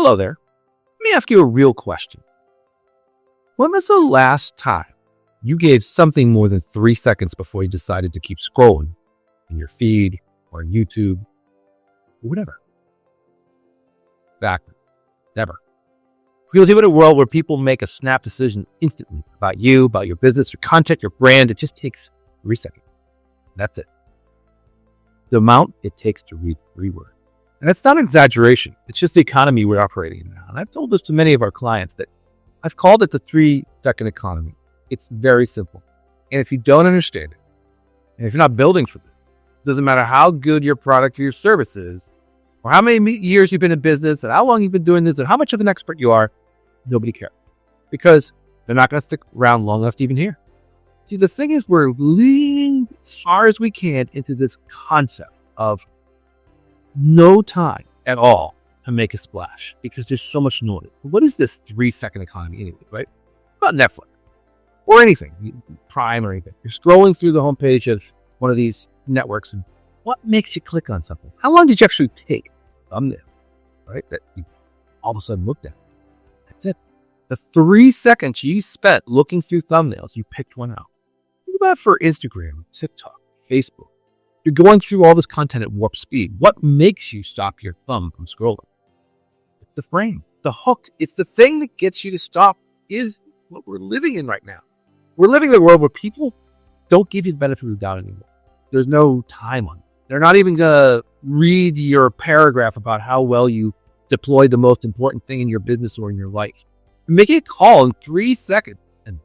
Hello there. Let me ask you a real question. When was the last time you gave something more than 3 seconds before you decided to keep scrolling in your feed or on YouTube or whatever? Exactly. Never. We live in a world where people make a snap decision instantly about you, about your business, your content, your brand. It just takes 3 seconds. That's it. The amount it takes to read 3 words. And it's not an exaggeration. It's just the economy we're operating in now. And I've told this to many of our clients that I've called it the 3-second economy. It's very simple. And if you don't understand it, and if you're not building for this, it doesn't matter how good your product or your service is, or how many years you've been in business, and how long you've been doing this, and how much of an expert you are, nobody cares. Because they're not going to stick around long enough to even hear. See, the thing is, we're leaning as far as we can into this concept of no time at all to make a splash because there's so much noise. What is this 3-second economy anyway, right? About Netflix or anything, Prime or anything. You're scrolling through the homepage of one of these networks, and what makes you click on something? How long did you actually take? Thumbnail, right? That you all of a sudden looked at. That's it. The 3 seconds you spent looking through thumbnails, you picked one out. Think about it for Instagram, TikTok, Facebook. You're going through all this content at warp speed. What makes you stop your thumb from scrolling? It's the frame, the hook. It's the thing that gets you to stop is what we're living in right now. We're living in a world where people don't give you the benefit of the doubt anymore. There's no time on it. They're not even going to read your paragraph about how well you deployed the most important thing in your business or in your life. You're making a call in 3 seconds and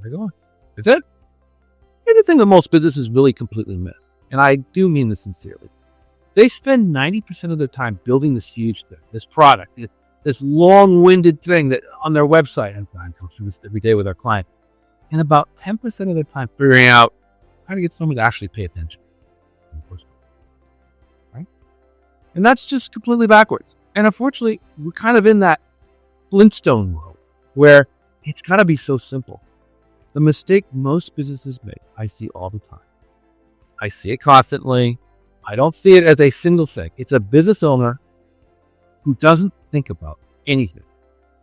they're gone. That's it. Here's the thing that most businesses really completely miss. And I do mean this sincerely. They spend 90% of their time building this huge thing, this product, this long-winded thing that on their website, and I go through this every day with our clients, and about 10% of their time figuring out how to get someone to actually pay attention. Right? And that's just completely backwards. And unfortunately, we're kind of in that Flintstone world where it's got to be so simple. The mistake most businesses make, I see all the time. I see it constantly. I don't see it as a single thing. It's a business owner who doesn't think about anything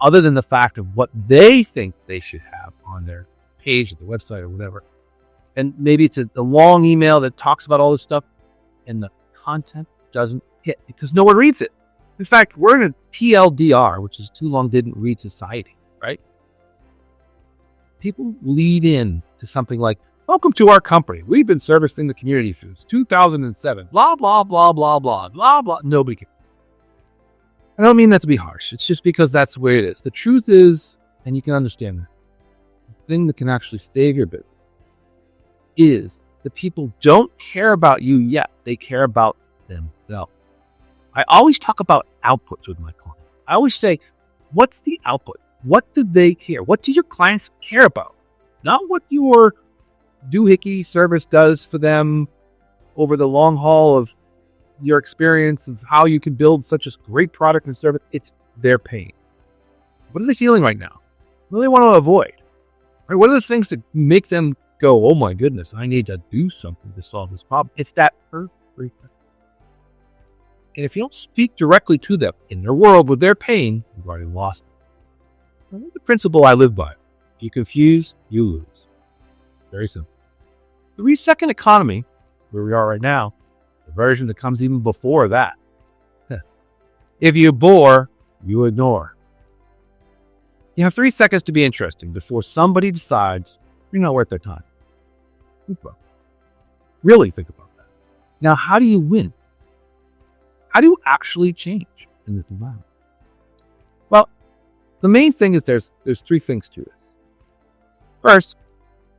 other than the fact of what they think they should have on their page or the website or whatever. And maybe it's a long email that talks about all this stuff and the content doesn't hit because no one reads it. In fact, we're in a TLDR, which is too long didn't read society, right? People lead in to something like, welcome to our company. We've been servicing the community since 2007. Blah, blah, blah, blah, blah, blah, blah. Nobody cares. I don't mean that to be harsh. It's just because that's the way it is. The truth is, and you can understand that, the thing that can actually save your business is that people don't care about you yet. They care about themselves. I always talk about outputs with my clients. I always say, what's the output? What do they care? What do your clients care about? Not what your doohickey service does for them over the long haul of your experience of how you can build such a great product and service. It's their pain. What are they feeling right now? What do they want to avoid? Right? What are the things that make them go, oh my goodness, I need to do something to solve this problem? It's that first 3 seconds. And if you don't speak directly to them in their world with their pain, you've already lost it. That's the principle I live by. If you confuse, you lose. Very simple. The 3-second economy, where we are right now, the version that comes even before that. If you bore, you ignore. You have 3 seconds to be interesting before somebody decides you're not worth their time. Think about it. Really think about that. Now, how do you win? How do you actually change in this environment? Well, the main thing is there's 3 things to it. First,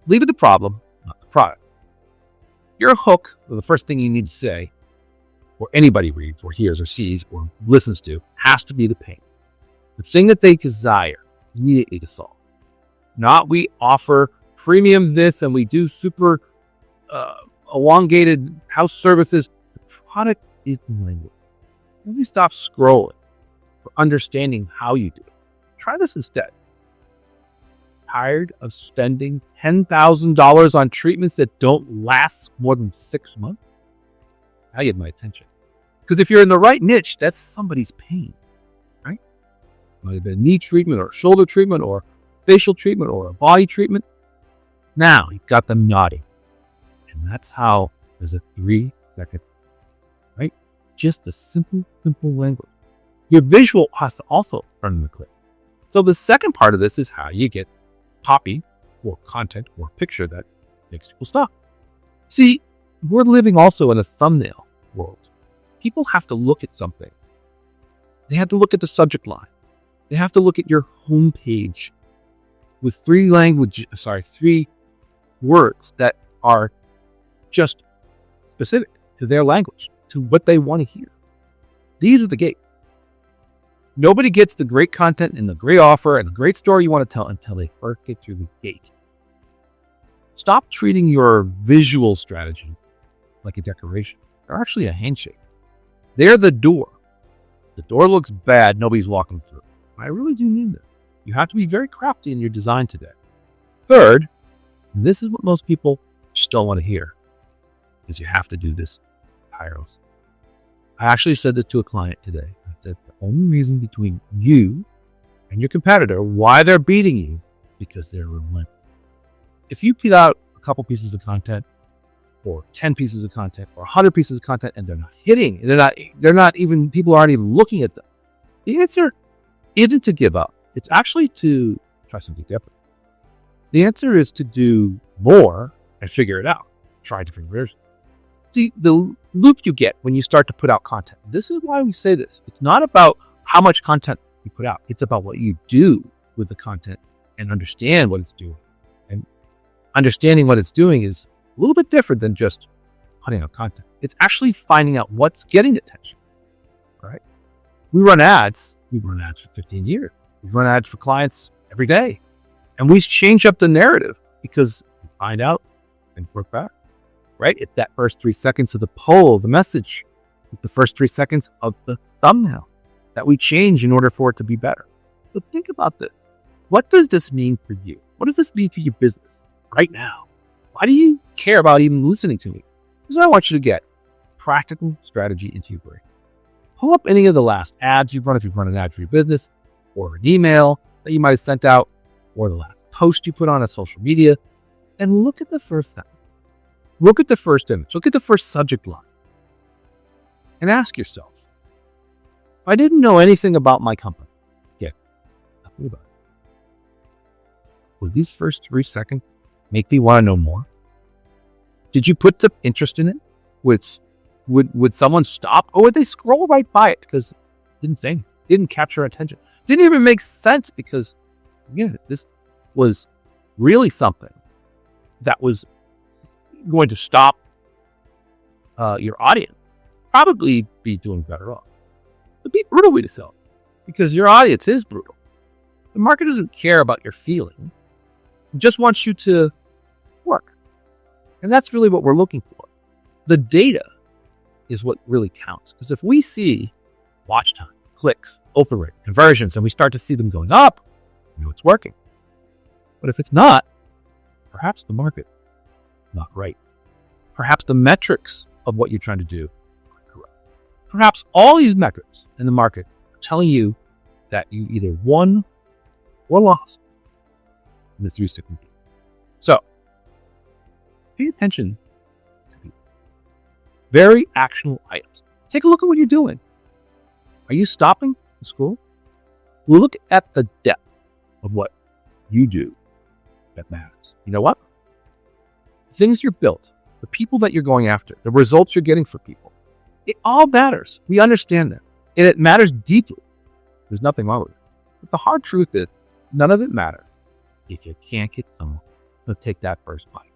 leave it the problem, not the product. Your hook, or the first thing you need to say, or anybody reads, or hears, or sees, or listens to, has to be the pain. The thing that they desire immediately to solve. Not we offer premium this and we do super elongated house services. The product is the language. Maybe stop scrolling for understanding how you do it. Try this instead. Tired of spending $10,000 on treatments that don't last more than 6 months? Now you have my attention. Because if you're in the right niche, that's somebody's pain, right? might have been a knee treatment or a shoulder treatment or facial treatment or a body treatment. Now you've got them nodding. And that's how there's a 3-second, right? Just a simple language. Your visual has to also turn the click. So the second part of this is how you get copy or content or picture that makes people stop. See, we're living also in a thumbnail world. People have to look at something. They have to look at the subject line. They have to look at your homepage with 3 words that are just specific to their language, to what they want to hear. These are the gates. Nobody gets the great content and the great offer and the great story you want to tell until they first get through the gate. Stop treating your visual strategy like a decoration. They're actually a handshake. They're the door. The door looks bad, nobody's walking through. I really do mean that. You have to be very crafty in your design today. Third, this is what most people just don't want to hear, is you have to do this tirelessly. I actually said this to a client today. I said the only reason between you and your competitor why they're beating you because they're relentless. If you put out a couple pieces of content or 10 pieces of content or 100 pieces of content and they're not hitting, they're not even, people aren't even looking at them, the answer isn't to give up. It's actually to try something different. The answer is to do more and figure it out. Try different versions. See, the loop you get when you start to put out content. This is why we say this. It's not about how much content you put out. It's about what you do with the content and understand what it's doing. And understanding what it's doing is a little bit different than just putting out content. It's actually finding out what's getting attention, right? We run ads. We've run ads for 15 years. We run ads for clients every day. And we change up the narrative because we find out and work back, right? It's that first 3 seconds of the poll, the message, the first 3 seconds of the thumbnail that we change in order for it to be better. So think about this. What does this mean for you? What does this mean for your business right now? Why do you care about even listening to me? This is what I want you to get. Practical strategy into your brain. Pull up any of the last ads you've run, if you've run an ad for your business, or an email that you might have sent out, or the last post you put on social media, and look at the first thing. Look at the first image. Look at the first subject line. And ask yourself, if I didn't know anything about my company, nothing about it, would these first 3 seconds make me want to know more? Did you put the interest in it? Would someone stop, or would they scroll right by it because it didn't say anything, didn't capture attention, didn't even make sense because, this was really something that was going to stop your audience, probably be doing better off. It'd be a brutal way to sell because your audience is brutal. The market doesn't care about your feeling. It just wants you to work. And that's really what we're looking for. The data is what really counts. Because if we see watch time, clicks, open rate, conversions, and we start to see them going up, we know it's working. But if it's not, perhaps the market is not right. Perhaps the metrics of what you're trying to do are correct. Perhaps all these metrics in the market are telling you that you either won or lost in the 3-second game. So, pay attention to people. Very actionable items. Take a look at what you're doing. Are you stopping in school? Look at the depth of what you do that matters. You know what? The things you're built, the people that you're going after, the results you're getting for people, it all matters. We understand that. And it matters deeply. There's nothing wrong with it. But the hard truth is, none of it matters if you can't get someone to take that first bite.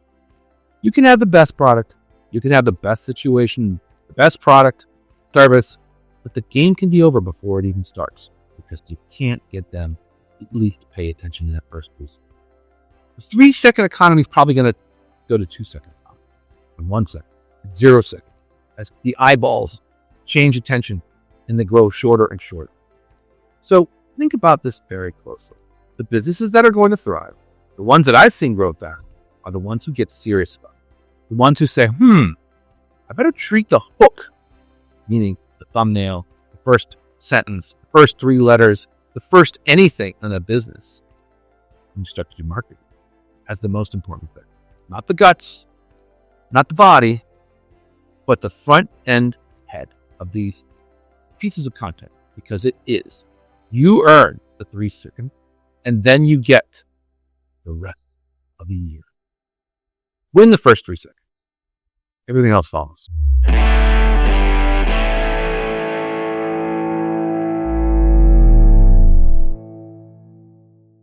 You can have the best product, you can have the best situation, the best product, service, but the game can be over before it even starts because you can't get them at least to pay attention to that first piece. The 3-second economy is probably going to go to 2-second economy, and 1 second, 0 second, as the eyeballs change attention and they grow shorter and shorter. So think about this very closely. The businesses that are going to thrive, the ones that I've seen grow fast, are the ones who get serious about it. The ones who say, I better treat the hook, meaning the thumbnail, the first sentence, the first 3 letters, the first anything in a business when you start to do marketing as the most important thing. Not the guts, not the body, but the front end head of these pieces of content, because it is. You earn the 3 seconds, and then you get the rest of the year. Win the first 3 seconds. Everything else follows.